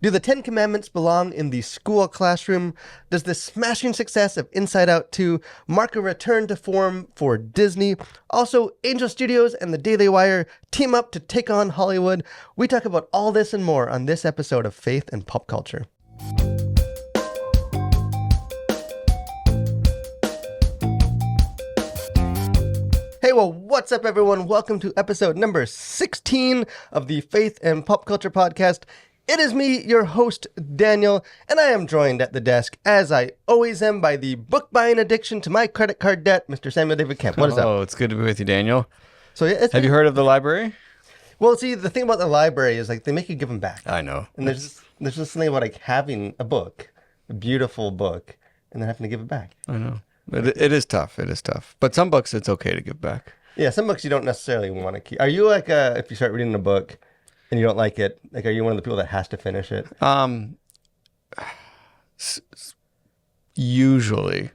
Do the Ten Commandments belong in the school classroom? Does the smashing success of Inside Out 2 mark a return to form for Disney? Also, Angel Studios and the Daily Wire team up to take on Hollywood. We talk about all this and more on this episode of Faith and Pop Culture. Hey, well, what's up, everyone? Welcome to episode number 16 of the Faith and Pop Culture Podcast. It is me, your host, Daniel, and I am joined at the desk, as I always am, by the book-buying addiction to my credit card debt, Mr. Samuel David Kemp. What is up? Oh, it's good to be with you, Daniel. So, Have you heard of the library? Well, see, the thing about the library is, like, they make you give them back. I know. And there's just something about, like, having a book, a beautiful book, and then having to give it back. I know. It is tough. It is tough. But some books, it's okay to give back. Yeah, some books you don't necessarily want to keep. Are you like, if you start reading a book and you don't like it, like, are you one of the people that has to finish it? Usually.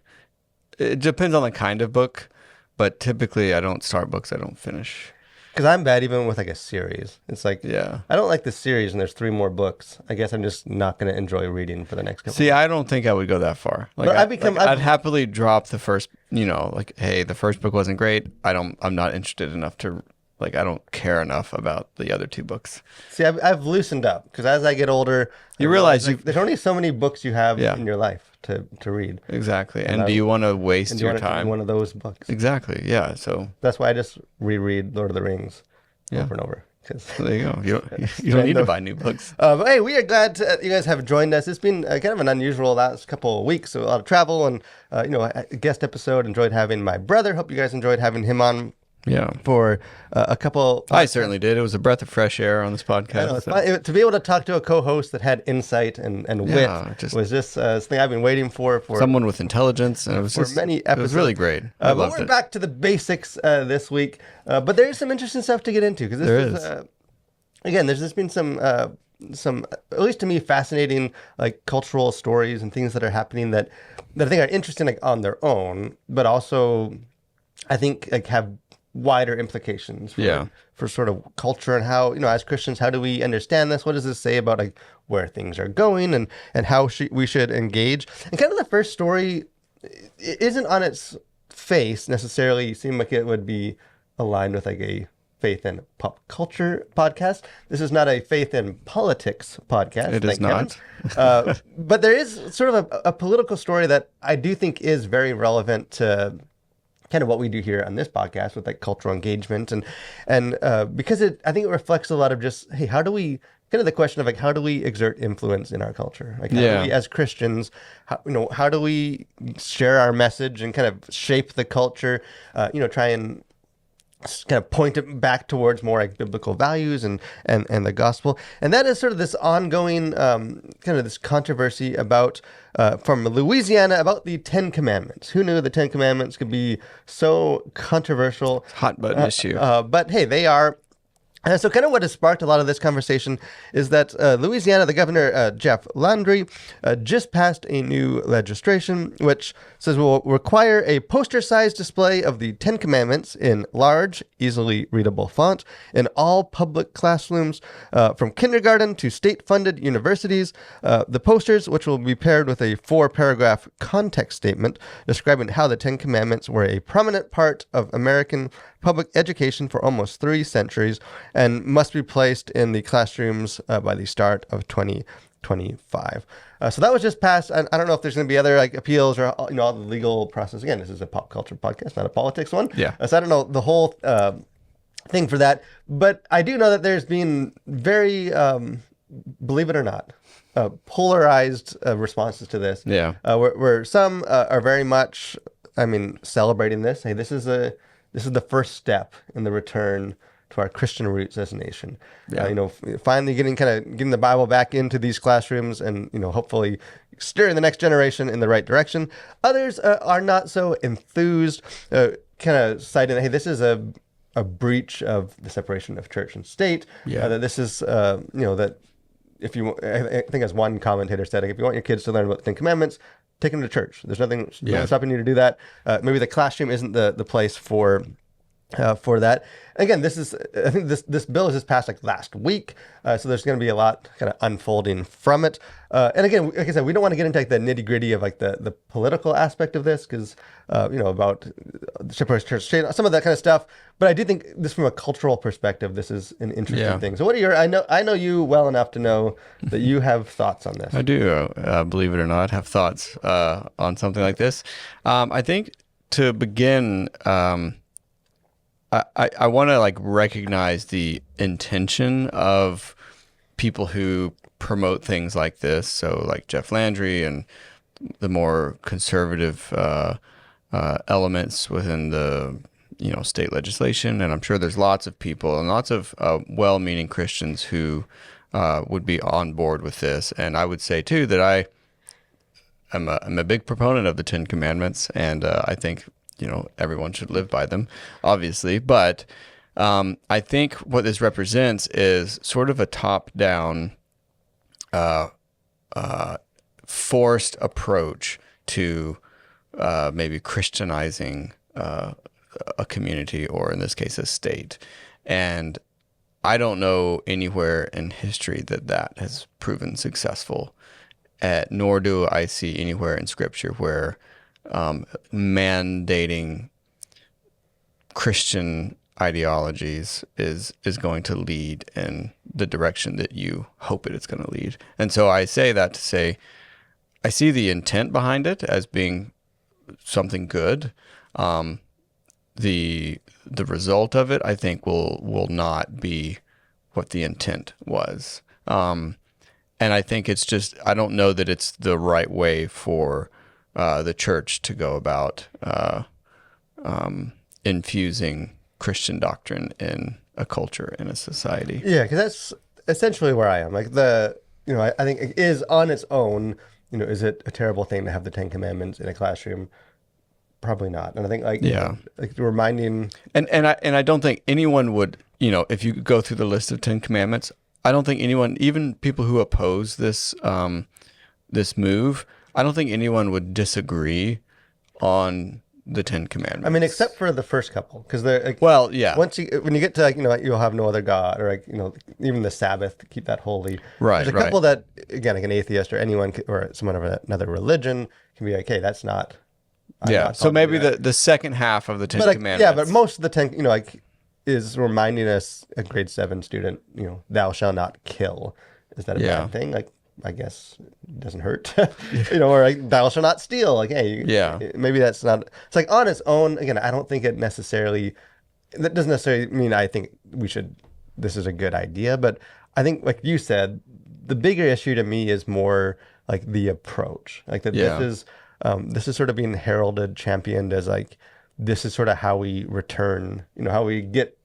It depends on the kind of book, but typically I don't start books I don't finish. Because I'm bad even with, like, a series. It's like, Yeah. I don't like the series and there's 3 more books. I guess I'm just not going to enjoy reading for the next couple. See, I don't think I would go that far. Like, But I'd happily drop the first, like, hey, the first book wasn't great. I'm not interested enough to, like, I don't care enough about the other 2 books. See, I've loosened up because as I get older, You realize like, there's only so many books you have Yeah. in your life to read. Exactly. And do you want to waste And you your want to time? one of those books. Exactly. Yeah. So That's why I just reread Lord of the Rings Yeah. over and over. 'Cause there you go. You don't need to buy new books. But hey, we are glad you guys have joined us. It's been kind of an unusual last couple of weeks, so a lot of travel and a guest episode. Enjoyed having my brother. Hope you guys enjoyed having him on Yeah. for a couple. I certainly did. It was a breath of fresh air on this I podcast. know, it's fun. To be able to talk to a co-host that had insight and wit was just something I've been waiting for someone with intelligence, and it was for many episodes. It was really great. I But loved we're it. back to the basics this week. But there is some interesting stuff to get into because again, there's just been some, at least to me, fascinating like cultural stories and things that are happening that I think are interesting like on their own, but also I think like have wider implications for sort of culture and how, as Christians, how do we understand this? What does this say about like where things are going and how we should engage? And kind of the first story isn't on its face necessarily seem like it would be aligned with like a faith and pop culture podcast. This is not a faith and politics podcast. It is not. But there is sort of a political story that I do think is very relevant to kind of what we do here on this podcast with like cultural engagement and because I think it reflects a lot of just, hey, how do we kind of the question of like, how do we exert influence in our culture? Like, how do we, as Christians, how do we share our message and kind of shape the culture, try and kind of point it back towards more like biblical values and the gospel. And that is sort of this ongoing kind of this controversy about from Louisiana about the 10 Commandments. Who knew the 10 Commandments could be so controversial? Hot button issue. But hey, they are. So kind of what has sparked a lot of this conversation is that Louisiana, the governor, Jeff Landry, just passed a new legislation which says will require a poster-sized display of the 10 Commandments in large, easily readable font in all public classrooms from kindergarten to state-funded universities. The posters, which will be paired with a 4-paragraph context statement describing how the 10 Commandments were a prominent part of American public education for almost 3 centuries and must be placed in the classrooms by the start of 2025. So that was just passed. I don't know if there's going to be other like appeals or all the legal process. Again, this is a pop culture podcast, not a politics one. Yeah. So I don't know the whole thing for that, but I do know that there's been very, believe it or not, polarized responses to this. Yeah. Where some are very much, celebrating this. Hey, this is the first step in the return to our Christian roots as a nation. Yeah. Finally getting the Bible back into these classrooms and, hopefully steering the next generation in the right direction. Others are not so enthused, kind of citing, hey, this is a breach of the separation of church and state. Yeah. That this is, that if you, I think as one commentator said, if you want your kids to learn about the 10 Commandments, take them to church. There's nothing stopping you to do that. Maybe the classroom isn't the place for for that. Again, I think this bill was just passed like last week, so there's going to be a lot kind of unfolding from it. And again, like I said, we don't want to get into like the nitty gritty of like the political aspect of this because about separation church state, some of that kind of stuff. But I do think this from a cultural perspective, this is an interesting Yeah. thing. So what are your? I know you well enough to know that you have thoughts on this. I do, believe it or not, have thoughts on something like this. I think to begin, I want to like recognize the intention of people who promote things like this. So like Jeff Landry and the more conservative elements within the state legislation, and I'm sure there's lots of people and lots of well-meaning Christians who would be on board with this. And I would say too that I'm a big proponent of the Ten Commandments, and I think everyone should live by them, obviously. But I think what this represents is sort of a top-down, forced approach to maybe Christianizing a community, or in this case, a state. And I don't know anywhere in history that has proven successful. Nor do I see anywhere in Scripture where mandating Christian ideologies is going to lead in the direction that you hope it's going to lead. And so I say that to say I see the intent behind it as being something good. The result of it, I think, will not be what the intent was. And I think it's just, I don't know that it's the right way for the church to go about infusing Christian doctrine in a culture, in a society. Yeah, because that's essentially where I am. Like I think it is on its own. Is it a terrible thing to have the Ten Commandments in a classroom? Probably not. And I think like reminding. And I don't think anyone would, if you go through the list of Ten Commandments, I don't think anyone, even people who oppose this this move, I don't think anyone would disagree on the Ten Commandments. I mean, except for the first couple, because they're like, well, yeah. when you get to like, you'll have no other god, or like even the Sabbath, keep that holy. Right. There's a couple that again, like an atheist or anyone or someone of another religion can be like, hey, that's not. Yeah. So maybe the second half of the Ten Commandments. Yeah, but most of the 10, is reminding us, a grade 7 student, thou shalt not kill. Is that a bad thing? Like, I guess it doesn't hurt, or like, thou shalt not steal. Like, hey, maybe that's not, it's like on its own. Again, I don't think that doesn't necessarily mean I think this is a good idea, but I think, like you said, the bigger issue to me is more like the approach, like that this is sort of being heralded, championed as like, this is sort of how we return, how we get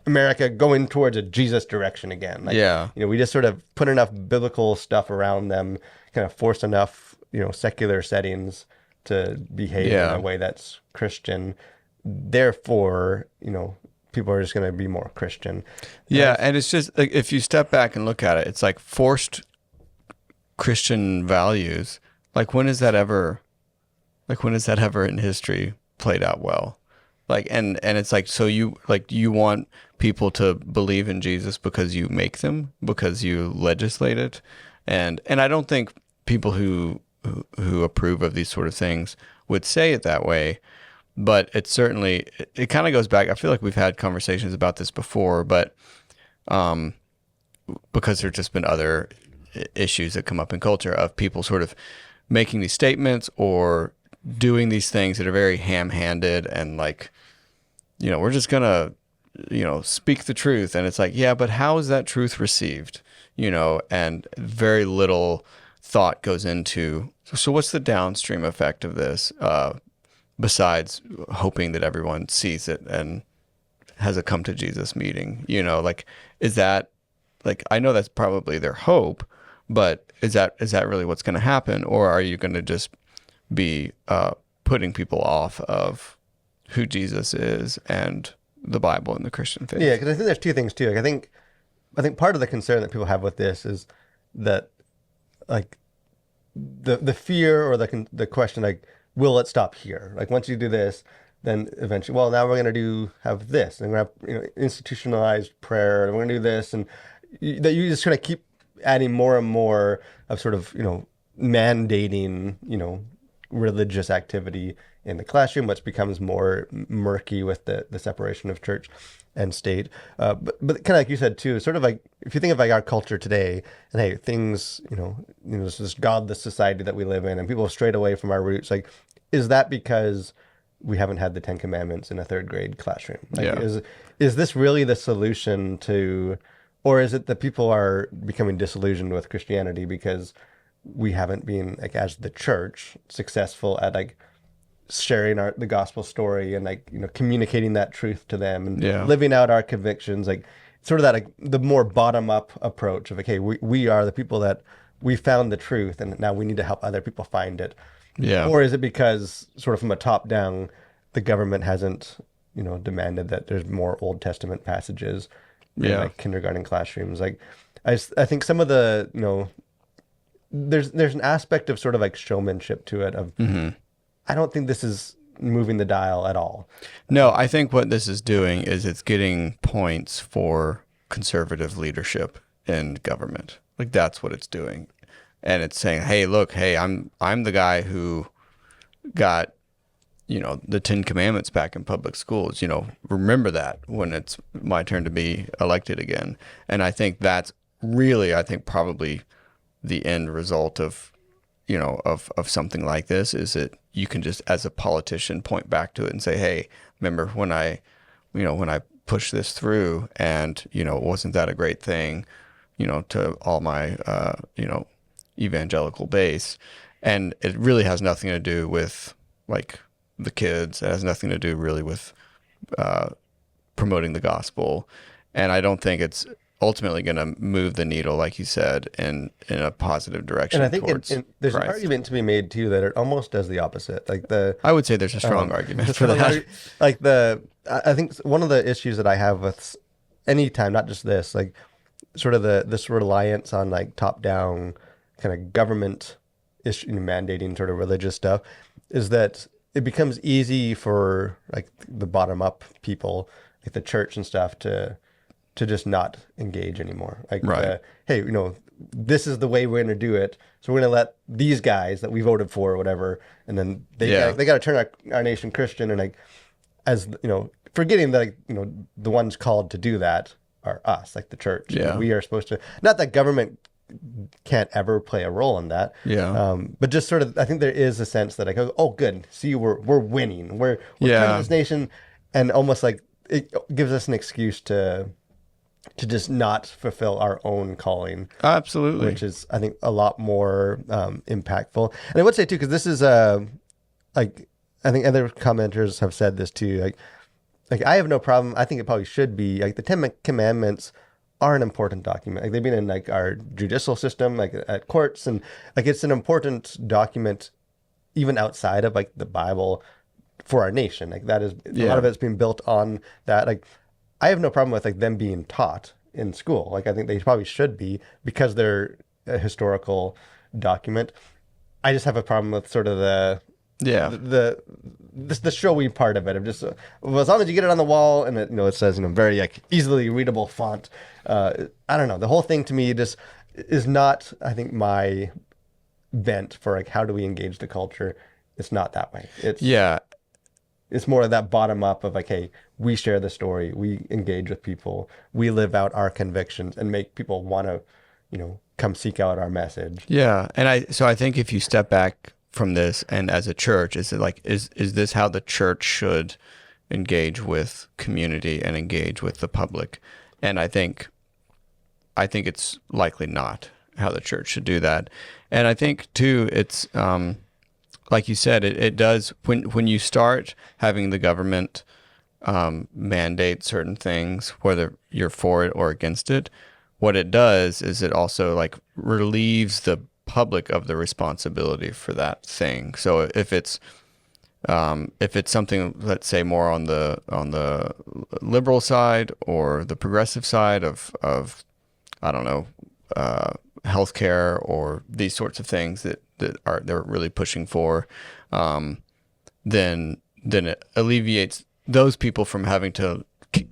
America going towards a Jesus direction again. Like, we just sort of put enough biblical stuff around them, kind of force enough, secular settings to behave in a way that's Christian. Therefore, people are just going to be more Christian. Yeah. And it's just like, if you step back and look at it, it's like forced Christian values. Like, when is that ever in history played out well? Like, and it's like, so you want people to believe in Jesus because you make them, because you legislate it. And I don't think people who approve of these sort of things would say it that way, but it certainly, it kind of goes back. I feel like we've had conversations about this before, but because there's just been other issues that come up in culture of people sort of making these statements or doing these things that are very ham-handed and like, we're just gonna, speak the truth. And it's like, yeah, but how is that truth received? And very little thought goes into, so what's the downstream effect of this? Besides hoping that everyone sees it and has a come to Jesus meeting, like, is that, like, I know that's probably their hope, but is that really what's going to happen? Or are you going to just be putting people off of who Jesus is and the Bible and the Christian faith? Yeah, because I think there's two things too. Like, I think part of the concern that people have with this is that, like, the fear or the question, like, will it stop here? Like, once you do this, then eventually, well, now we're going to have this, and we're going to have institutionalized prayer, and we're going to do this, and that you just kind of keep adding more and more of sort of mandating religious activity in the classroom, which becomes more murky with the separation of church and state. But kind of like you said too, sort of like if you think of like our culture today, and hey, things, this godless society that we live in, and people have strayed away from our roots. Like, is that because we haven't had the Ten Commandments in a third grade classroom? Like, Yeah. is this really the solution to, or is it that people are becoming disillusioned with Christianity because we haven't been, like, as the church, successful at like sharing the gospel story and like communicating that truth to them and Yeah. living out our convictions, like sort of that, like the more bottom up approach of like, hey, we are the people that we found the truth and now we need to help other people find it. Yeah. Or is it because sort of from a top down, the government hasn't demanded that there's more Old Testament passages in Yeah. like kindergarten classrooms? Like I think some of the there's an aspect of sort of like showmanship to it of I don't think this is moving the dial at all. No, I think what this is doing is it's getting points for conservative leadership in government. Like that's what it's doing. And it's saying, "Hey, look, hey, I'm the guy who got, the 10 Commandments back in public schools. Remember that when it's my turn to be elected again." And I think that's really, probably the end result of of something like this is that you can just, as a politician, point back to it and say, hey, remember when I pushed this through and, wasn't that a great thing, to all my, evangelical base. And it really has nothing to do with like the kids. It has nothing to do really with promoting the gospel. And I don't think it's ultimately going to move the needle, like you said, in a positive direction. And I think towards there's an Christ. argument to be made too that it almost does the opposite. Like I would say there's a strong argument for that. Like I think one of the issues that I have with any time, not just this, like sort of this reliance on like top down kind of government issue mandating sort of religious stuff, is that it becomes easy for like the bottom up people, like the church and stuff, to just not engage anymore. Like, Right. Hey, this is the way we're going to do it. So we're going to let these guys that we voted for or whatever, and then they got to turn our nation Christian, and like, as forgetting that the ones called to do that are us, like the church. Yeah. We are supposed to, not that government can't ever play a role in that. Yeah. But just sort of, I think there is a sense that I go, oh, good. See, we're winning. We're Yeah. turning this nation, and almost like it gives us an excuse to just not fulfill our own calling, Absolutely. which is, I think, a lot more impactful. And I would say too, because this is like, I think other commenters have said this too. Like I have no problem. I think it probably should be like the Ten Commandments are an important document. Like they've been in like our judicial system, like at courts, and like it's an important document even outside of like the Bible for our nation. Like that is a lot of it's being built on that. Like I have no problem with like them being taught in school. Like I think they probably should be because they're a historical document. I just have a problem with sort of the showy part of it. Of just well, as long as you get it on the wall and it says very like easily readable font. I don't know. The whole thing to me just is not, I think, my bent for like how do we engage the culture. It's not that way. It's more of that bottom up of like, hey, we share the story, we engage with people, we live out our convictions and make people want to, come seek out our message. Yeah. And I think if you step back from this and as a church, is this how the church should engage with community and engage with the public? And I think it's likely not how the church should do that. And I think too, it's, like you said, it does when you start having the government mandate certain things, whether you're for it or against it. What it does is it also like relieves the public of the responsibility for that thing. So if it's something, let's say, more on the liberal side or the progressive side of I don't know, healthcare or these sorts of things that they're really pushing for, then it alleviates those people from having to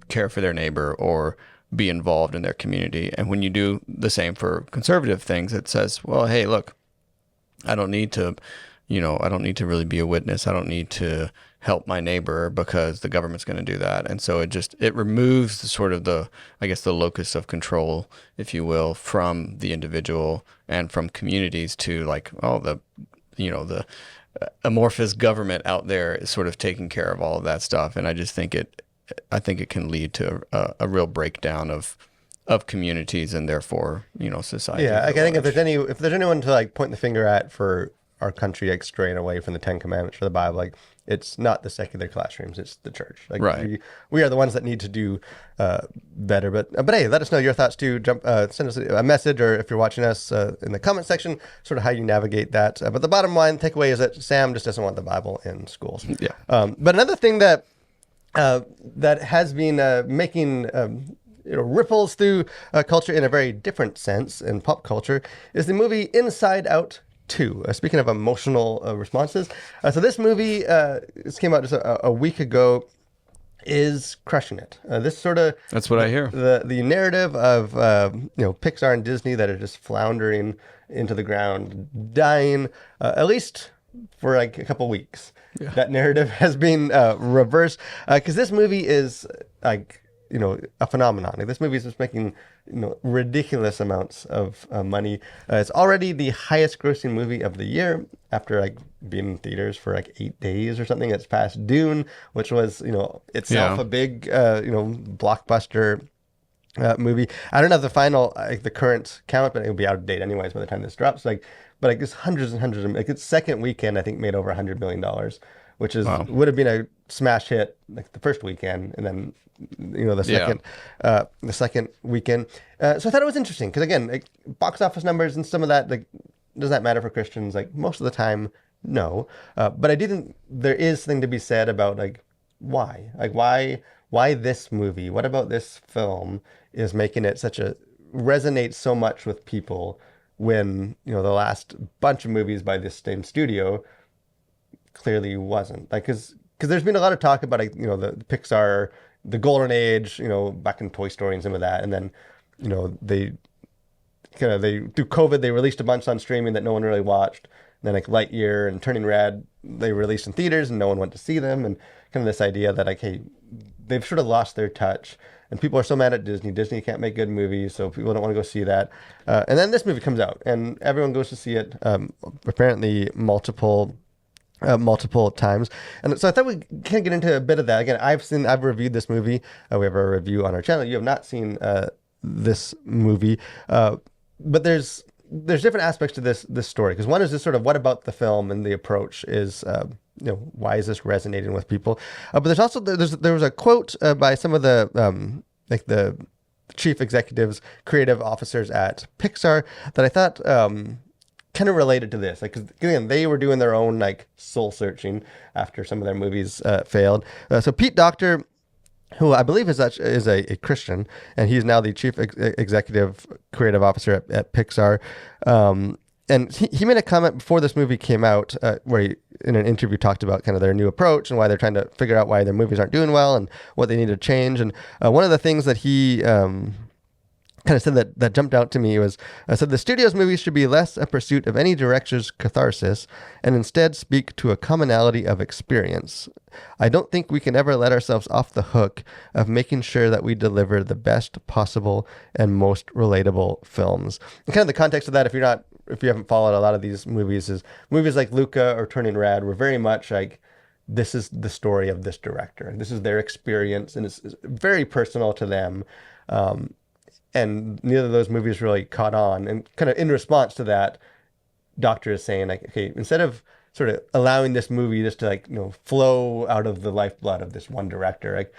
care for their neighbor or be involved in their community. And when you do the same for conservative things, it says, well, hey, look, I don't need to, I don't need to really be a witness. I don't need to help my neighbor because the government's going to do that. And so it removes the sort of the locus of control, if you will, from the individual and from communities to like, the amorphous government out there is sort of taking care of all of that stuff. And I just think I think it can lead to a real breakdown of communities and therefore, society. Yeah, I think if there's anyone to like point the finger at for our country like straying away from the Ten Commandments for the Bible, like it's not the secular classrooms, it's the church. Like right. we are the ones that need to do better. But hey, let us know your thoughts too. Send us a message, or if you're watching us in the comment section, sort of how you navigate that. But the bottom line takeaway is that Sam just doesn't want the Bible in schools. Yeah. But another thing that has been making ripples through culture in a very different sense in pop culture is the movie Inside Out 2. Speaking of emotional responses, so this movie this came out just a week ago, is crushing it. This sort of that's what I hear. The narrative of Pixar and Disney that are just floundering into the ground, dying, at least for like a couple weeks. Yeah. That narrative has been reversed because this movie is like a phenomenon. Like, this movie is just making ridiculous amounts of money. It's already the highest grossing movie of the year after like being in theaters for like 8 days or something. It's past Dune, which was itself a big blockbuster movie. I don't know the final the current count, but it'll be out of date anyways by the time this drops. But there's hundreds and hundreds of its second weekend I think made over $100 million, which is would have been a smash hit like the first weekend, and then the second weekend. So I thought it was interesting because again, like, box office numbers and some of that, like, does that matter for Christians? Like, most of the time, no. But I do think there is something to be said about like why this movie? What about this film is making it resonate so much with people when the last bunch of movies by this same studio clearly wasn't, like, because there's been a lot of talk about the Pixar, the golden age, back in Toy Story and some of that, and then they through COVID they released a bunch on streaming that no one really watched. And then like Lightyear and Turning Red they released in theaters and no one went to see them, and kind of this idea that like, hey, they've sort of lost their touch. And people are so mad at Disney. Disney can't make good movies, so people don't want to go see that. And then this movie comes out, and everyone goes to see it, apparently multiple times. And so I thought we can get into a bit of that. Again, I've reviewed this movie. We have a review on our channel. You have not seen this movie. But there's different aspects to this story. Because one is this sort of what about the film and the approach is... why is this resonating with people? But there's also there was a quote by some of the the chief executives, creative officers at Pixar that I thought kind of related to this. Like, 'cause again, they were doing their own like soul searching after some of their movies failed. So Pete Docter, who I believe is a Christian, and he's now the chief executive creative officer at Pixar. And he made a comment before this movie came out where he, in an interview, talked about kind of their new approach and why they're trying to figure out why their movies aren't doing well and what they need to change. And one of the things that he kind of said that jumped out to me was, said the studio's movies should be less a pursuit of any director's catharsis and instead speak to a commonality of experience. I don't think we can ever let ourselves off the hook of making sure that we deliver the best possible and most relatable films. And kind of the context of that, if you haven't followed a lot of these movies, is movies like Luca or Turning Red were very much like, this is the story of this director. This is their experience, and it's very personal to them. And neither of those movies really caught on. And kind of in response to that, Doctor is saying, like, okay, instead of sort of allowing this movie just to flow out of the lifeblood of this one director, like,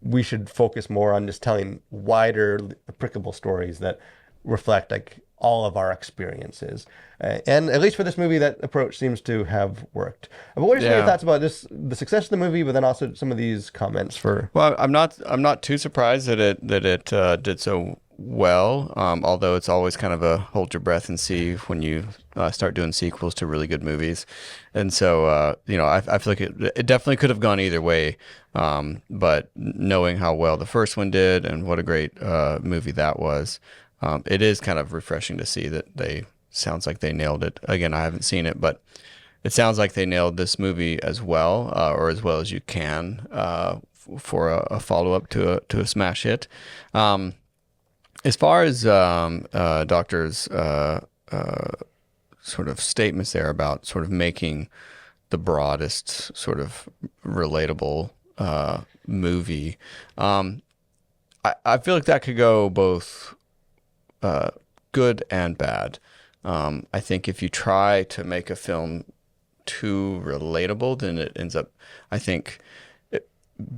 we should focus more on just telling wider, applicable stories that reflect like all of our experiences. And at least for this movie, that approach seems to have worked. But what are some of your thoughts about just the success of the movie, but then also some of these comments for... Well, I'm not too surprised that it did so well, although it's always kind of a hold your breath and see when you start doing sequels to really good movies. And so, I feel like it definitely could have gone either way. But knowing how well the first one did and what a great movie that was, it is kind of refreshing to see that sounds like they nailed it. Again, I haven't seen it, but it sounds like they nailed this movie as well, or as well as you can, for a follow-up to a smash hit. As far as Doctor's sort of statements there about sort of making the broadest sort of relatable movie, I feel like that could go both good and bad. I think if you try to make a film too relatable, then it ends up, I think,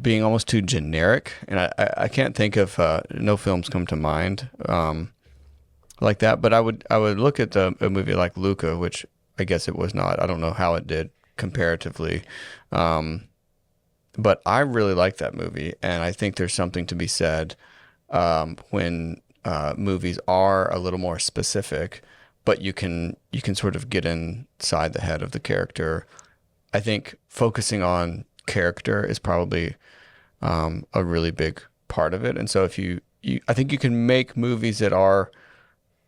being almost too generic. And I can't think of no films come to mind like that. But I would look at a movie like Luca, which I guess it was not. I don't know how it did comparatively, but I really like that movie, and I think there's something to be said when movies are a little more specific, but you can sort of get inside the head of the character. I think focusing on character is probably a really big part of it. And so if I think you can make movies that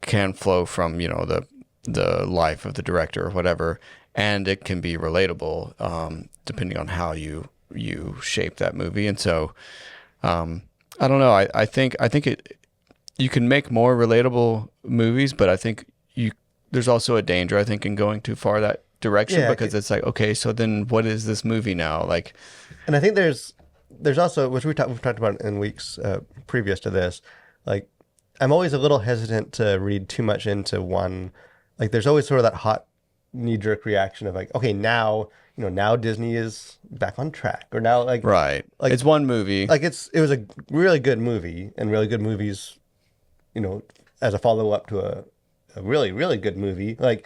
can flow from, the life of the director or whatever, and it can be relatable, depending on how you shape that movie. And so, I don't know. I think you can make more relatable movies, but I think there's also a danger, I think, in going too far that direction, because it's like, okay, so then what is this movie now? Like, and I think there's also, which we've talked about in weeks previous to this, like, I'm always a little hesitant to read too much into one. Like, there's always sort of that hot knee-jerk reaction of like, okay, now Disney is back on track, or now right, like it's one movie, like it was a really good movie, and really good movies, as a follow-up to a really, really good movie, like,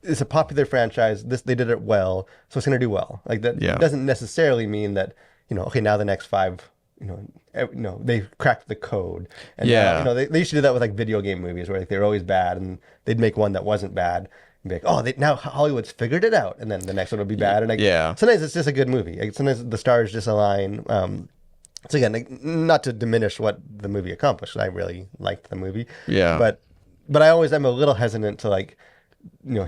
it's a popular franchise. They did it well, so it's going to do well. Like, that doesn't necessarily mean that, okay, now the next five, they cracked the code. And now, they used to do that with like video game movies, where like they're always bad, and they'd make one that wasn't bad and be like, oh, now Hollywood's figured it out, and then the next one will be bad. And like, sometimes it's just a good movie. Like, sometimes the stars just align. So again, like, not to diminish what the movie accomplished. I really liked the movie. Yeah. But I always am a little hesitant to like,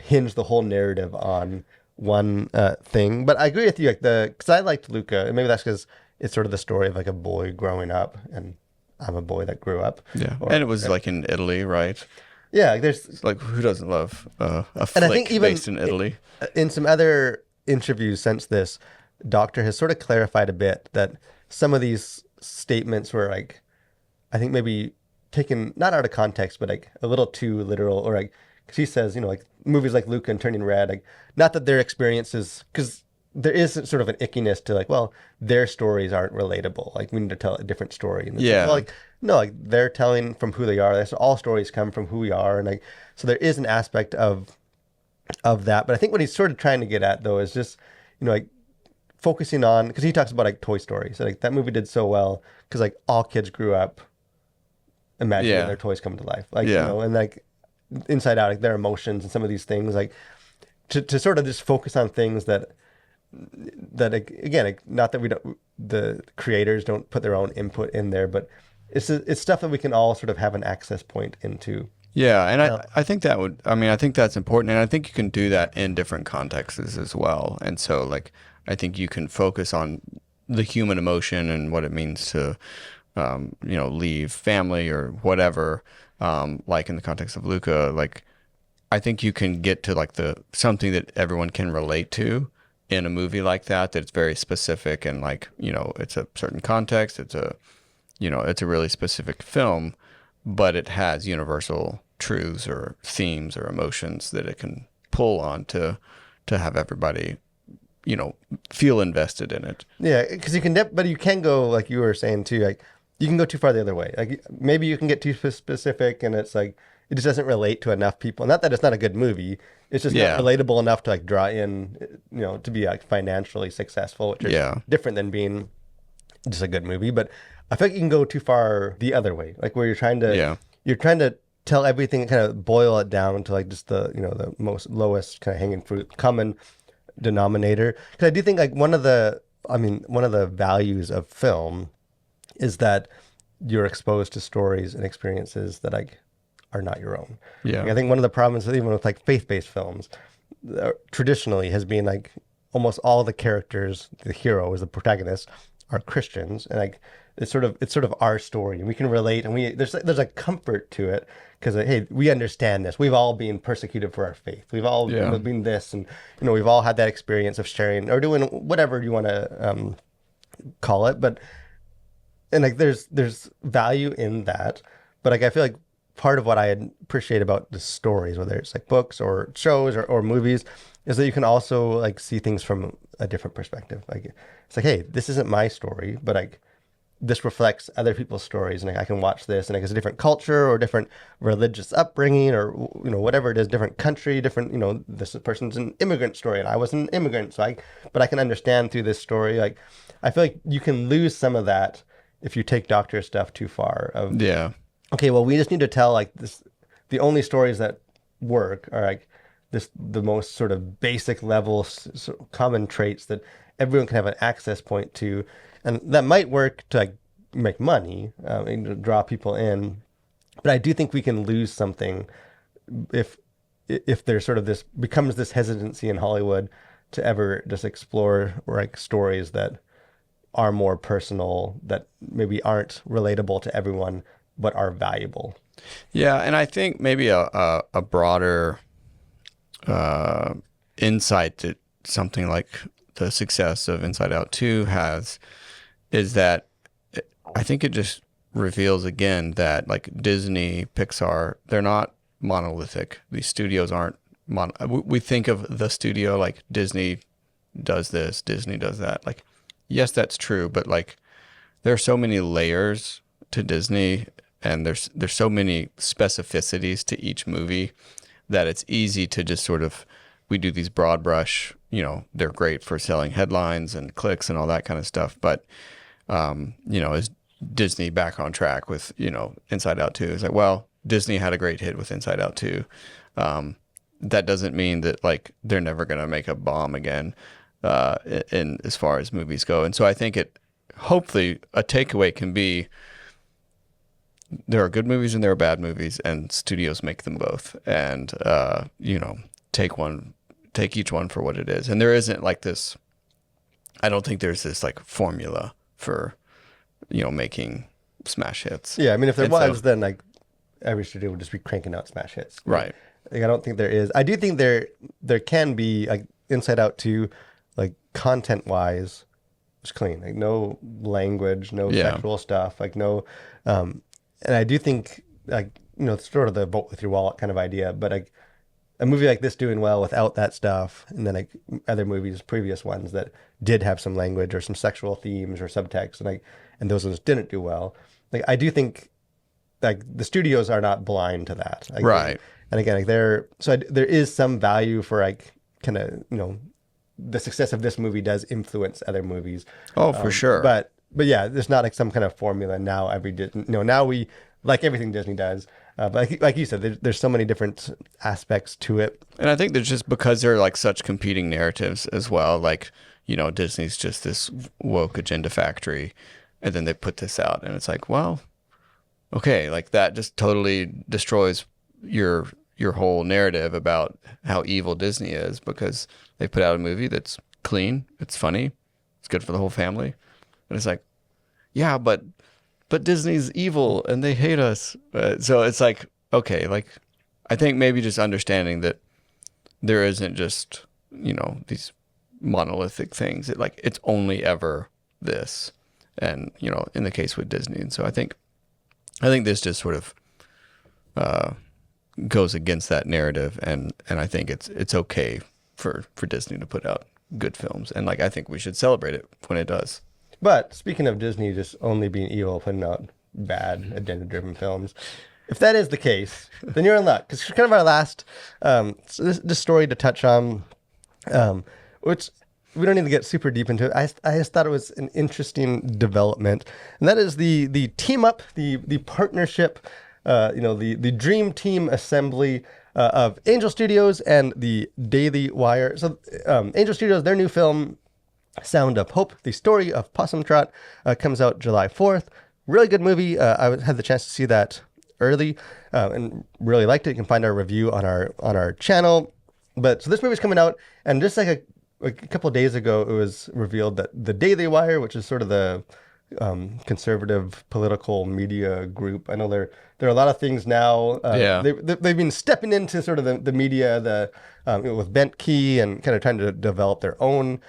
hinge the whole narrative on one thing. But I agree with you, like, because I liked Luca, and maybe that's because it's sort of the story of like a boy growing up, and I'm a boy that grew up. Yeah, and it was like in Italy, right? Yeah, like, there's like, who doesn't love a flick and I think even based in Italy? In some other interviews since this, Doctor has sort of clarified a bit that some of these statements were like, I think maybe taken not out of context, but like a little too literal, or like, because he says, like movies like Luca and Turning Red, like, not that their experiences, because there is sort of an ickiness to like, well, their stories aren't relatable. Like, we need to tell a different story. And yeah. Like, no, like, they're telling from who they are. So all stories come from who we are. And like, so there is an aspect of that. But I think what he's sort of trying to get at, though, is just, like, focusing on, because he talks about like Toy Story. So like, that movie did so well because like all kids grew up imagining their toys come to life. Like, and like Inside Out, like, their emotions and some of these things, like, to sort of just focus on things that again, like, not that the creators don't put their own input in there, but it's stuff that we can all sort of have an access point into. Yeah, and I think I think that's important, and I think you can do that in different contexts as well. And so, like, I think you can focus on the human emotion and what it means to, leave family or whatever. Like in the context of Luca, like, I think you can get to like something that everyone can relate to in a movie like that. That's very specific, and like, it's a certain context. It's a really specific film, but it has universal truths or themes or emotions that it can pull on to have everybody, feel invested in it. Yeah, because but you can go, like you were saying too, like, you can go too far the other way. Like, maybe you can get too specific, and it's like, it just doesn't relate to enough people. Not that it's not a good movie. It's just not relatable enough to like draw in, to be like financially successful, which is different than being just a good movie. But I feel like you can go too far the other way, like where Yeah. you're trying to tell everything and kind of boil it down to like just the the most lowest kind of hanging fruit, common denominator. Because I do think like one of the values of film is that you're exposed to stories and experiences that like are not your own. Like, Yeah. I think one of the problems even with like faith-based films traditionally has been like almost all the characters, the hero is the protagonist, are Christians, and like it's sort of our story, and we can relate, and we there's a comfort to it because hey, we understand this. We've all been persecuted for our faith. We've all Yeah. been this, and we've all had that experience of sharing or doing whatever you want to call it, but and like there's value in that, but like I feel like part of what I appreciate about the stories, whether it's like books or shows or movies, is that you can also like see things from a different perspective. Like it's like, hey, this isn't my story, but like this reflects other people's stories, and like, I can watch this, and like it's a different culture or different religious upbringing, or whatever it is, different country, different this person's an immigrant story, and I was an immigrant, so but I can understand through this story. Like I feel like you can lose some of that if you take Doctor stuff too far. Of Yeah. okay, well, we just need to tell like this. The only stories that work are like the most sort of basic level common traits that everyone can have an access point to, and that might work to like make money and to draw people in. But I do think we can lose something if there's sort of this becomes this hesitancy in Hollywood to ever just explore like stories that are more personal, that maybe aren't relatable to everyone, but are valuable. Yeah, and I think maybe a broader insight that something like the success of Inside Out 2 has is that I think it just reveals again that like Disney, Pixar, they're not monolithic. These studios aren't we think of the studio like Disney does this, Disney does that. Like, yes, that's true, but like there are so many layers to Disney, and there's so many specificities to each movie that it's easy to just sort of we do these broad brush, they're great for selling headlines and clicks and all that kind of stuff, but is Disney back on track with Inside Out 2? It's like, well, Disney had a great hit with Inside Out 2. That doesn't mean that like they're never going to make a bomb again in as far as movies go. And so I think hopefully a takeaway can be there are good movies and there are bad movies, and studios make them both, and take each one for what it is. And there isn't like this, I don't think there's this like formula for making smash hits. Yeah, I mean, if there And was, so- then like every studio would just be cranking out smash hits. Right. Like I don't think there is. I do think there can be like Inside Out 2, like content wise, it's clean. Like no language, no Yeah. sexual stuff, like no. And I do think like it's sort of the vote with your wallet kind of idea, but like a movie like this doing well without that stuff, and then like other movies, previous ones that did have some language or some sexual themes or subtext, and those ones didn't do well. Like I do think like the studios are not blind to that, like, Right. And again, like there is some value for like kind of the success of this movie does influence other movies. Oh, for sure. But yeah, there's not like some kind of formula now. Now we like everything Disney does. But like you said, there's so many different aspects to it. And I think there's just because there are like such competing narratives as well. Like, Disney's just this woke agenda factory, and then they put this out, and it's like, well, okay, like that just totally destroys your whole narrative about how evil Disney is, because they put out a movie that's clean, it's funny, it's good for the whole family, and it's like, yeah, but Disney's evil and they hate us. So it's like, okay, like I think maybe just understanding that there isn't just these monolithic things. It's only ever this, and in the case with Disney. And so I think this just sort of goes against that narrative, and I think it's okay for Disney to put out good films, and like I think we should celebrate it when it does. But speaking of Disney just only being evil, putting out bad agenda-driven films, if that is the case, then you're in luck. Because kind of our last this story to touch on, which we don't need to get super deep into it. I just thought it was an interesting development, and that is the team up, the partnership, the dream team assembly of Angel Studios and the Daily Wire. So, Angel Studios, their new film, Sound of Hope, the story of Possum Trot, comes out July 4th. Really good movie. Had the chance to see that early and really liked it. You can find our review on our channel. But so this movie's coming out, and just like a couple of days ago, it was revealed that the Daily Wire, which is sort of the conservative political media group. I know there are a lot of things now. They've been stepping into sort of the media, with Bent Key, and kind of trying to develop their own.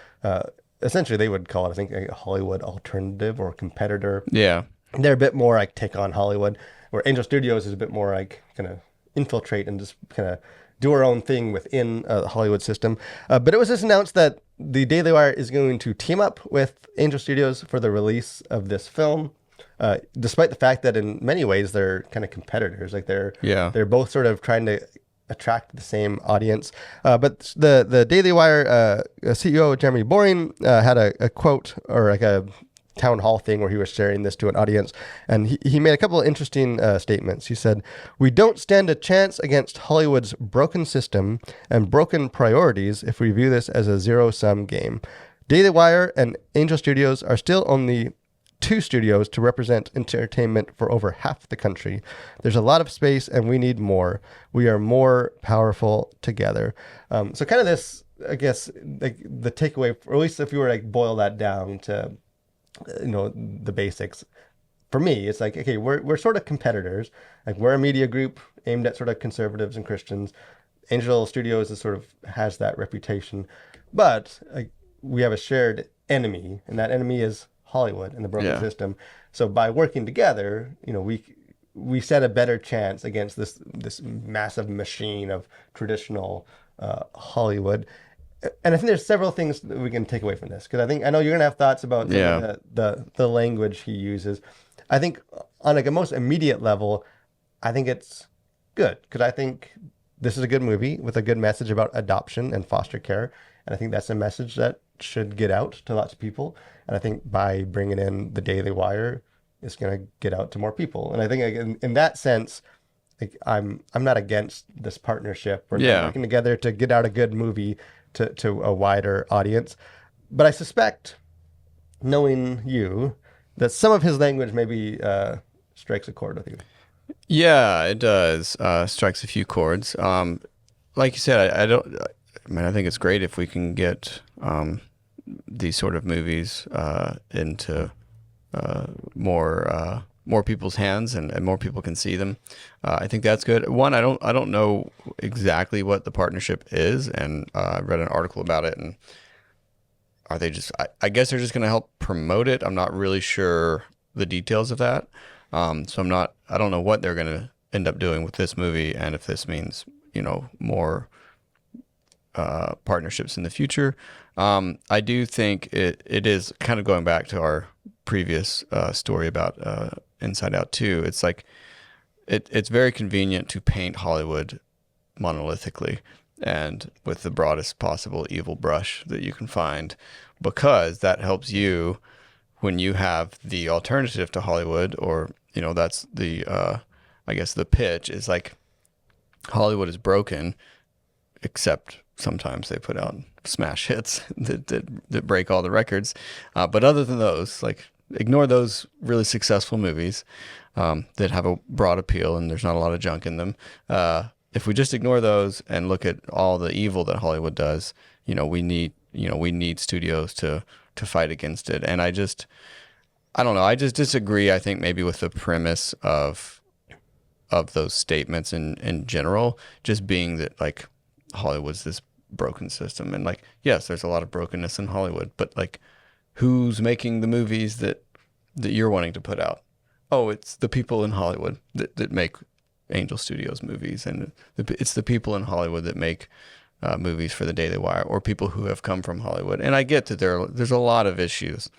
Essentially, they would call it, I think, a Hollywood alternative or competitor. Yeah. They're a bit more like take on Hollywood, where Angel Studios is a bit more like kind of infiltrate and just kind of do our own thing within the Hollywood system. But it was just announced that the Daily Wire is going to team up with Angel Studios for the release of this film, despite the fact that in many ways they're kind of competitors. Like they're both sort of trying to attract the same audience. But the Daily Wire CEO Jeremy Boring had a quote, or like a town hall thing where he was sharing this to an audience, and he made a couple of interesting statements. He said, "We don't stand a chance against Hollywood's broken system and broken priorities if we view this as a zero-sum game. Daily Wire and Angel Studios are still only two studios to represent entertainment for over half the country. There's a lot of space and we need more. We are more powerful together." So kind of this, I guess, like the takeaway, or at least if you were like boil that down to the basics, for me, it's like, okay, we're sort of competitors. Like, we're a media group aimed at sort of conservatives and Christians. Angel Studios is sort of has that reputation, but like, we have a shared enemy, and that enemy is Hollywood and the broken system. So by working together, we stand a better chance against this massive machine of traditional Hollywood. And I think there's several things that we can take away from this, because I know you're gonna have thoughts about the language he uses. I think on like a most immediate level, I think it's good, because I think this is a good movie with a good message about adoption and foster care, and I think that's a message that should get out to lots of people. And I think by bringing in the Daily Wire, it's gonna get out to more people. And I think like, in that sense, like I'm not against this partnership. We're working together to get out a good movie to a wider audience. But I suspect, knowing you, that some of his language maybe strikes a chord with you. Yeah, it does. Strikes a few chords. Like you said, I think it's great if we can get these sort of movies into more people's hands, and more people can see them. I think that's good. One, I don't know exactly what the partnership is, and I read an article about it, and are they just, I guess they're just going to help promote it. I'm not really sure the details of that. So I don't know what they're going to end up doing with this movie, and if this means, more partnerships in the future. I do think it is kind of going back to our previous story about Inside Out 2. It's like it's very convenient to paint Hollywood monolithically and with the broadest possible evil brush that you can find, because that helps you when you have the alternative to Hollywood, or that's the I guess the pitch is like Hollywood is broken, except sometimes they put out smash hits that break all the records. But other than those, like, ignore those really successful movies that have a broad appeal and there's not a lot of junk in them. If we just ignore those and look at all the evil that Hollywood does, we need studios to fight against it. And I don't know. I just disagree, I think, maybe with the premise of those statements in general, just being that like Hollywood's this broken system, and like, yes, there's a lot of brokenness in Hollywood, but like, who's making the movies that you're wanting to put out? Oh, it's the people in Hollywood that make Angel Studios movies, and it's the people in Hollywood that make movies for the Daily Wire, or people who have come from Hollywood. And I get that there's a lot of issues,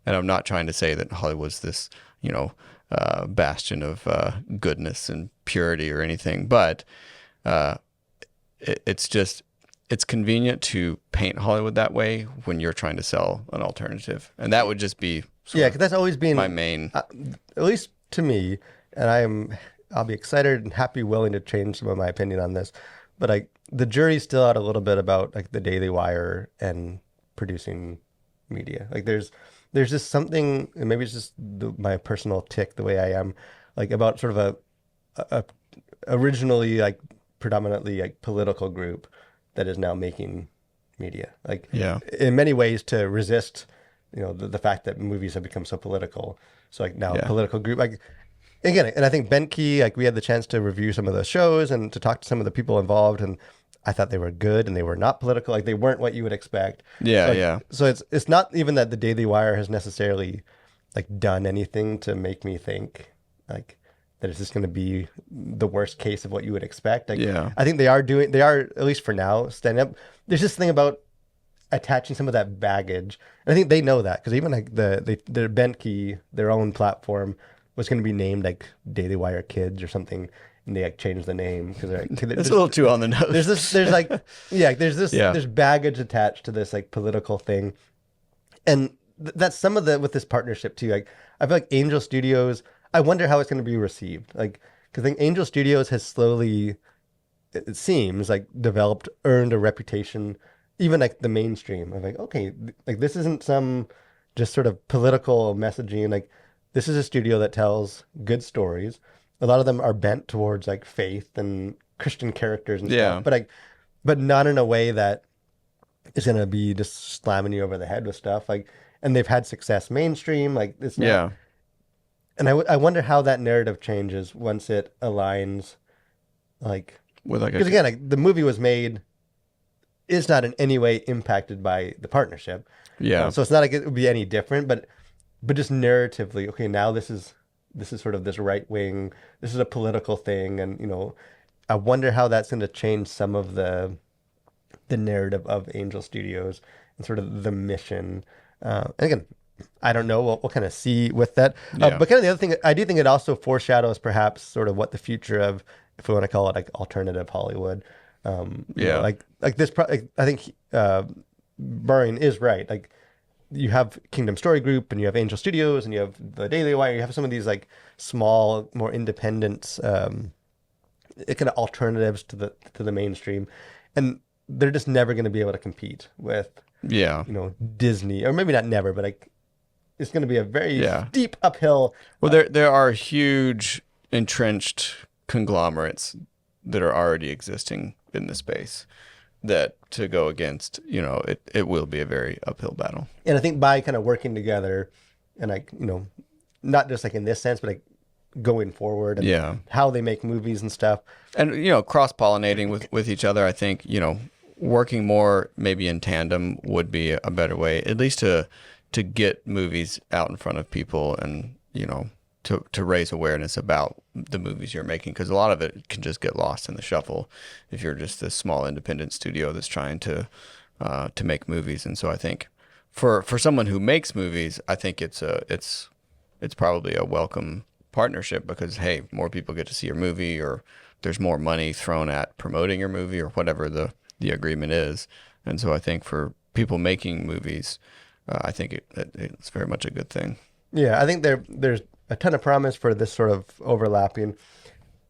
and I'm not trying to say that Hollywood's this bastion of goodness and purity or anything, but it's just, it's convenient to paint Hollywood that way when you're trying to sell an alternative, and that would just be Yeah, because that's always been my main. at least to me, and I'll be excited and happy, willing to change some of my opinion on this, but the jury's still out a little bit about like the Daily Wire and producing media. Like there's just something, and maybe it's just my personal tick, the way I am, like about sort of a originally like predominantly like political group that is now making media. Like Yeah. in many ways to resist, the fact that movies have become so political. So like now Yeah. political group like again, and I think Benke, like we had the chance to review some of the shows and to talk to some of the people involved, and I thought they were good and they were not political. Like they weren't what you would expect. Yeah, So, like, yeah. So it's not even that the Daily Wire has necessarily like done anything to make me think like that it's just going to be the worst case of what you would expect. Like Yeah. I think they are at least for now standing up. There's this thing about attaching some of that baggage. And I think they know that because even like their Benke, their own platform was going to be named like Daily Wire Kids or something, and they like changed the name because they're like, It's a little too on the nose. there's baggage attached to this like political thing, and that's some of the with this partnership too. Like I feel like Angel Studios. I wonder how it's going to be received. Like because I think Angel Studios has slowly, it seems like earned a reputation, even like the mainstream of like, okay, like this isn't some just sort of political messaging. Like this is a studio that tells good stories. A lot of them are bent towards like faith and Christian characters and Yeah. stuff, but not in a way that is gonna be just slamming you over the head with stuff. Like, and they've had success mainstream. Like it's not, Yeah. and I wonder how that narrative changes once it aligns. Like, With like because again, like the movie was made, is not in any way impacted by the partnership. Yeah. So it's not like it would be any different, but just narratively, okay, now this is sort of this right wing, this is a political thing, and I wonder how that's going to change some of the narrative of Angel Studios and sort of the mission. And again, I don't know. We'll kind of see with that. Yeah. But kind of the other thing, I do think it also foreshadows perhaps sort of what the future of, if we want to call it like alternative Hollywood. Yeah. Like this. I think Burring is right. Like you have Kingdom Story Group and you have Angel Studios and you have the Daily Wire. You have some of these like small, more independent, kind of alternatives to the mainstream, and they're just never going to be able to compete with Yeah. Disney, or maybe not never, but like it's going to be a very Yeah. steep uphill. Well, there are huge entrenched conglomerates that are already existing in the space that to go against, it will be a very uphill battle. And I think by kind of working together and like, not just like in this sense, but like going forward and Yeah. how they make movies and stuff. And, cross-pollinating with each other, I think, working more maybe in tandem would be a better way, at least to get movies out in front of people and, to raise awareness about the movies you're making, because a lot of it can just get lost in the shuffle if you're just this small independent studio that's trying to make movies. And so I think for someone who makes movies, I think it's probably a welcome partnership because, hey, more people get to see your movie, or there's more money thrown at promoting your movie, or whatever the agreement is. And so I think for people making movies, I think it's very much a good thing. Yeah, I think there's a ton of promise for this sort of overlapping.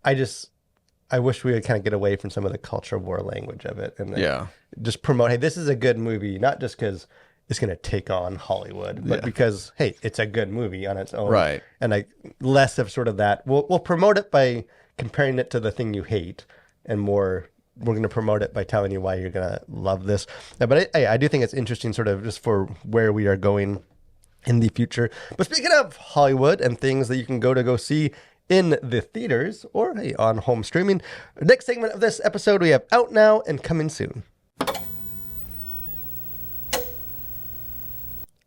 I wish we would kind of get away from some of the culture war language of it and Yeah. just promote, hey, this is a good movie, not just because it's going to take on Hollywood, but Yeah. because, hey, it's a good movie on its own. Right. And like less of sort of that. We'll promote it by comparing it to the thing you hate, and more we're going to promote it by telling you why you're going to love this. But I do think it's interesting sort of just for where we are going in the future. But speaking of Hollywood and things that you can go see in the theaters or hey, on home streaming, next segment of this episode we have Out Now and Coming Soon.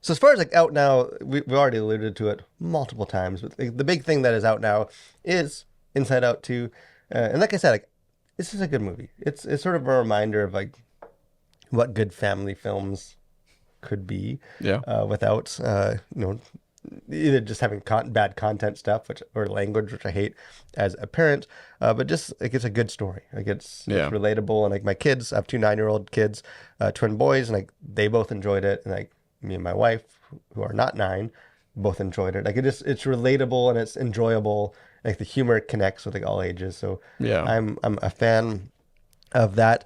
So as far as like Out Now, we've already alluded to it multiple times, but the big thing that is out now is Inside Out 2. And like I said, like this is a good movie. It's sort of a reminder of like what good family films could be. Yeah. Without either just having bad content stuff, or language, which I hate as a parent, but just like it's a good story. Like Yeah. it's relatable, and like my kids, I have two 9-year-old kids, twin boys, and like they both enjoyed it, and like me and my wife, who are not 9, both enjoyed it. Like it's relatable and it's enjoyable. Like the humor connects with like all ages. So Yeah. I'm a fan of that.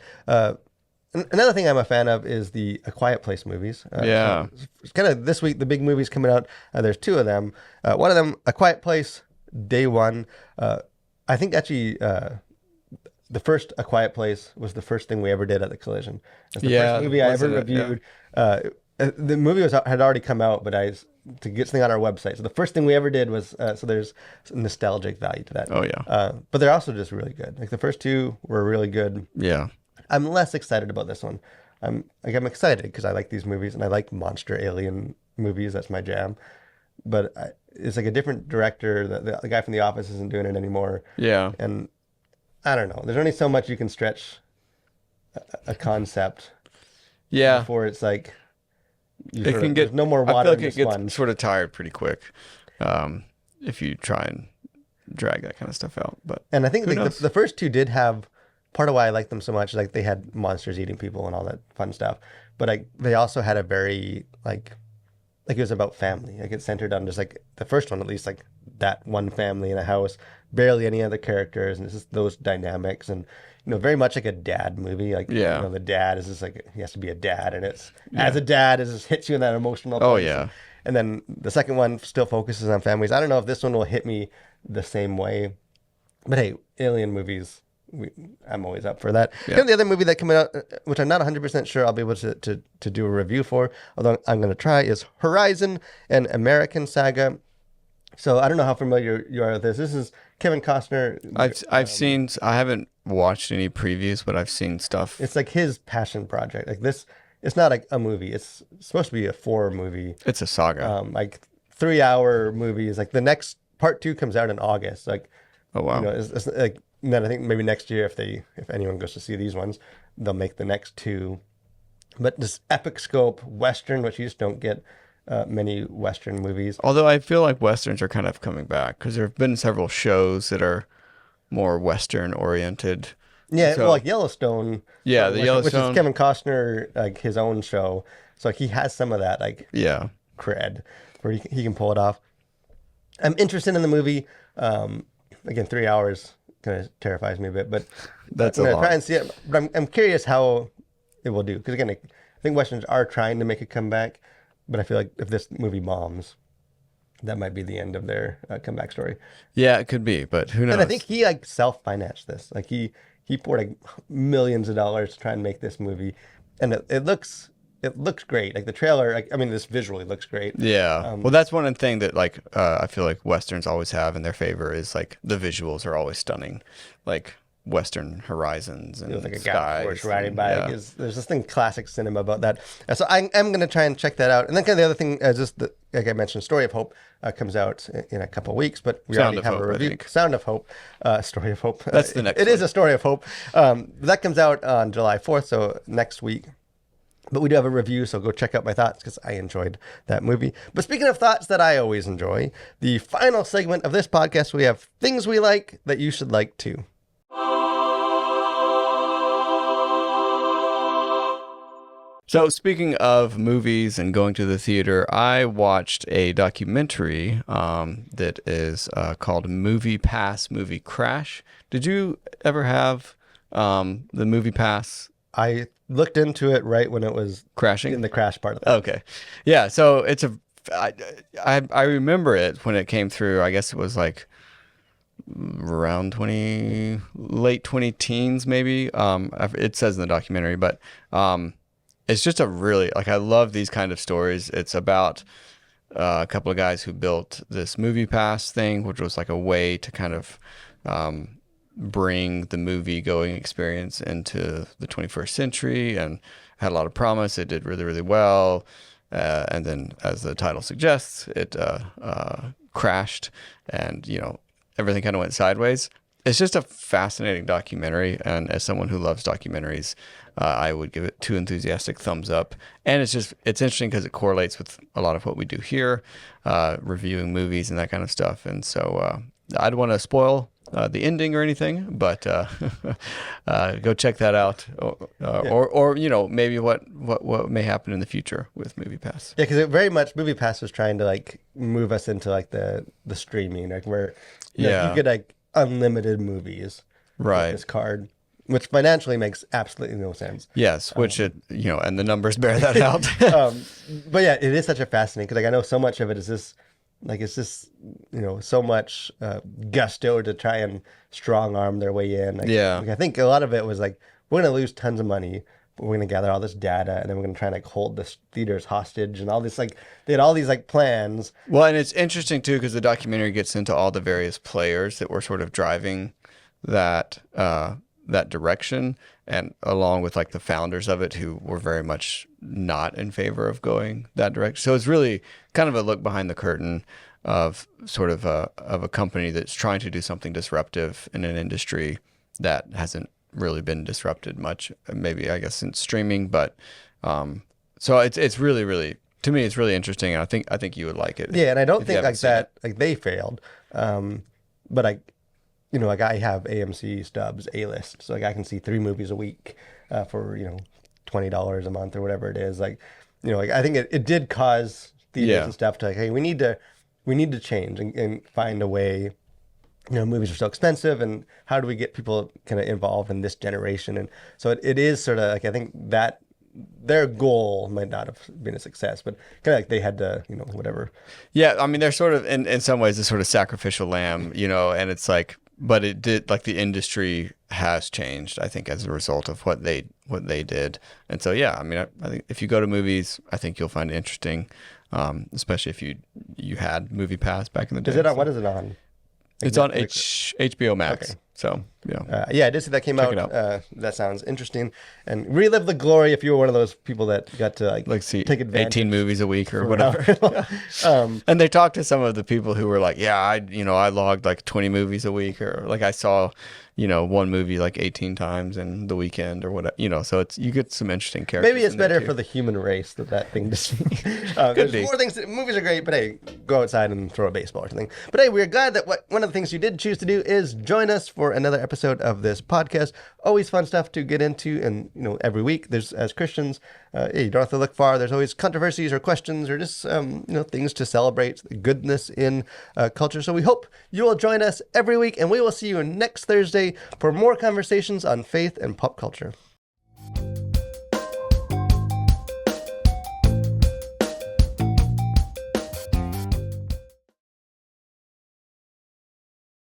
Another thing I'm a fan of is the A Quiet Place movies. Yeah. So it's kind of this week, the big movies coming out. There's two of them. One of them, A Quiet Place, day one. I think actually the first A Quiet Place was the first thing we ever did at the Collision. It's the Yeah, first movie I ever wasn't it? Yeah. reviewed. The movie had already come out, but to get something on our website. So the first thing we ever did was so there's some nostalgic value to that. Oh, yeah. But they're also just really good. Like the first two were really good. Yeah. I'm less excited about this one. I'm excited because I like these movies and I like monster alien movies. That's my jam. But it's like a different director. The guy from The Office isn't doing it anymore. Yeah. And I don't know. There's only so much you can stretch a concept Yeah. before it's like It can get there's no more I water feel in like the it gets sponge. sort of tired pretty quick if you try and drag that kind of stuff out. But And I think who like knows? the first two did have part of why I liked them so much. Like they had monsters eating people and all that fun stuff. But they also had a very like it was about family. Like it centered on just like the first one, at least, like that one family in a house, barely any other characters, and it's just those dynamics, and very much like a dad movie. Like Yeah. the dad is just like he has to be a dad, and it's as a dad, it just hits you in that emotional. Oh, place. yeah. And then the second one still focuses on families. I don't know if this one will hit me the same way, but hey, alien movies. I'm always up for that. Yeah. Kind of the other movie that came out, which I'm not 100% sure I'll be able to do a review for, although I'm going to try, is Horizon, an American Saga. So I don't know how familiar you are with this. This is Kevin Costner. I've seen. I haven't watched any previews, but I've seen stuff. It's like his passion project. Like this, it's not like a movie. It's supposed to be a 4 movie, It's a saga. like 3-hour movies. Like the next part 2 comes out in August. Like Oh wow. it's like. And then I think maybe next year, if anyone goes to see these ones, they'll make the next 2. But this epic scope Western, which you just don't get many Western movies. Although I feel like westerns are kind of coming back because there have been several shows that are more Western oriented. Yeah, So- well, like Yellowstone. Yeah, the which Yellowstone. is Kevin Costner, like his own show. So like, he has some of that like Yeah. cred where he can pull it off. I'm interested in the movie. Again, 3 hours kind of terrifies me a bit, but That's I'm a gonna try lot. and see it. But I'm curious how it will do because again, I think Westerns are trying to make a comeback, but I feel like if this movie bombs, that might be the end of their comeback story. Yeah, it could be, but who knows? And I think he like self-financed this. Like he poured like millions of dollars to try and make this movie, and it looks great. Like the trailer, like I mean, this visually looks great. Yeah. Well, that's one thing that like I feel like westerns always have in their favor is like the visuals are always stunning, like Western horizons and It was like a skies. guy horse riding and- by. yeah. Like, there's this thing, classic cinema about that. So I'm going to try and check that out. And then kind of the other thing, just like I mentioned, Story of Hope comes out in a couple of weeks, but we Sound already of have Hope, a I review. think. Sound of Hope, Story of Hope. That's the next It is one. a Story of Hope. That comes out on July 4th, so next week. But we do have a review, so go check out my thoughts because I enjoyed that movie. But speaking of thoughts that I always enjoy, the final segment of this podcast, we have things we like that you should like too. So speaking of movies and going to the theater, I watched a documentary that is called Movie Pass Movie Crash. Did you ever have the Movie Pass I looked into it right when it was crashing? in the crash part of it. Okay. Yeah, so it's I remember it when it came through. I guess it was like around late 20 teens maybe. It says in the documentary, but it's just a really like I love these kind of stories. It's about a couple of guys who built this Movie Pass thing, which was like a way to kind of bring the movie going experience into the 21st century, and had a lot of promise. It did really, really well. And then, as the title suggests, it crashed, and everything kind of went sideways. it's just a fascinating documentary, and as someone who loves documentaries, I would give it 2 enthusiastic thumbs up. And it's interesting because it correlates with a lot of what we do here, reviewing movies and that kind of stuff. And so I don't want to spoil the ending or anything, but go check that out, or maybe what may happen in the future with MoviePass. Yeah, because it very much MoviePass was trying to like move us into like the streaming, like where you get like unlimited movies right with this card, which financially makes absolutely no sense. Yes, which and the numbers bear that out. But yeah, it is such a fascinating, because like I know so much of it is this, like it's just so much gusto to try and strong arm their way in. Like, like I think a lot of it was like, we're gonna lose tons of money, but we're gonna gather all this data, and then we're gonna try and like hold the theaters hostage and all this, like they had all these like plans. Well, and it's interesting too because the documentary gets into all the various players that were sort of driving that direction, and along with like the founders of it who were very much not in favor of going that direction. So it's really kind of a look behind the curtain of sort of a company that's trying to do something disruptive in an industry that hasn't really been disrupted much, maybe I guess since streaming. But so it's really, really, to me, it's really interesting, and I think you would like it. Yeah, and I don't think like that, like they failed, but like I have AMC Stubs A-list, so like I can see 3 movies a week for $20 a month or whatever it is. Like like I think it did cause theaters and stuff to like, hey, we need to change and find a way. Movies are so expensive, and how do we get people kind of involved in this generation? And so it is sort of like, I think that their goal might not have been a success, but kind of like they had to, whatever. Yeah, I mean, they're sort of in some ways a sort of sacrificial lamb, and it's like, but it did, like, the industry has changed, I think, as a result of what they did. And so, yeah, I mean, I think if you go to movies, I think you'll find it interesting, especially if you had MoviePass back in the day. Is it on? What is it on? It's on HBO Max. Okay. So, yeah. I did see that came out. That sounds interesting. And relive the glory if you were one of those people that got to take advantage. 18 movies a week or whatever. And they talked to some of the people who were like, yeah, I logged like 20 movies a week, or like I saw, one movie like 18 times in the weekend or whatever, so you get some interesting characters. Maybe it's better for the human race that thing to see. There's more things. Movies are great, but hey, go outside and throw a baseball or something. But hey, we're glad that one of the things you did choose to do is join us for another episode of this podcast. Always fun stuff to get into, and every week there's, as Christians, you don't have to look far. There's always controversies or questions or just things to celebrate the goodness in culture. So we hope you will join us every week, and we will see you next Thursday for more conversations on faith and pop culture.